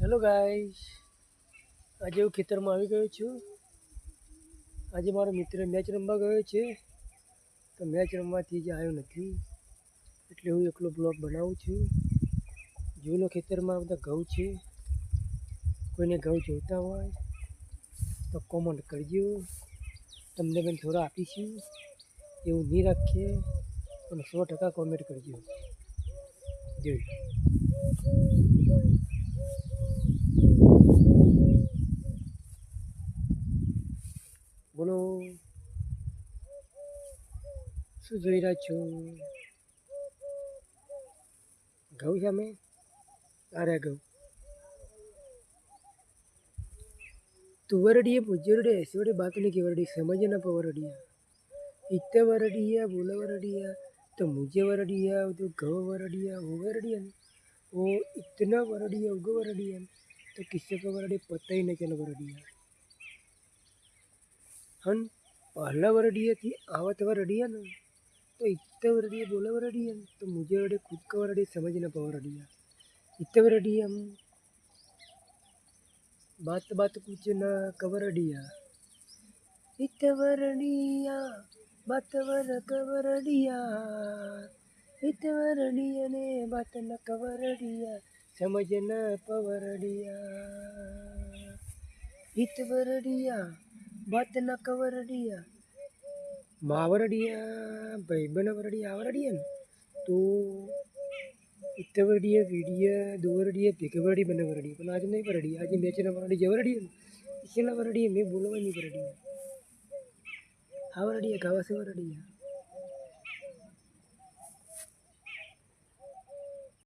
Hello guys, આજે હું ખેતરમાં આવી ગયો છું. આજે મારો મિત્ર મેચ રમવા ગયો છે, તો મેચ રમવાથી જ આવ્યો નથી, એટલે હું એકલો બ્લોગ બનાવું છું. જોઈ લો, ખેતરમાં બધા ઘઉં છે. કોઈને ઘઉં જોઈતા હોય તો કોમેન્ટ કરજો, તમને પણ થોડા આપીશું. એવું નહીં રાખીએ, પણ 100% કોમેન્ટ કરજો. જોઈ બોલો, શું જોઈ રહ્યા છો? ઘઉં સામે અરે ઘઉં तुवरडिया पुजरडे ऐसोड़े बात नहीं की वरडी समझ ना पवरडिया इतने वरडिया बोला वरडिया तो मुझे वरडिया तो गव वरडिया वो वरडिया वो इतना वरडिया उग वरडिया तो किससे का वरडी पता ही नहीं चला वरडिया हम पहला वरडिया थी आवत वरडिया ना तो इतने वरडिया बोला वरडिया तो मुझे वरडी खुद का वरडी समझ ना पवरडिया इतने वरडिया हम बात बात कुछ ना कवरडिया इतवरडिया बातवर कवरडिया इतवरडिया ने बात न कवरडिया समझ न पवरडिया इतवरडिया बात न कवरडिया मावरडिया भाईबन वरडिया आवरडिया तो इतवरडिया वीडिया दो वरडिया पिकवरडी बने वरडिया पण आज नहीं वरडिया आज मैच ना वरडी जवरडिया इसला वरडिया मैं बोलवा नहीं वरडिया आवरडिया गावा से वरडिया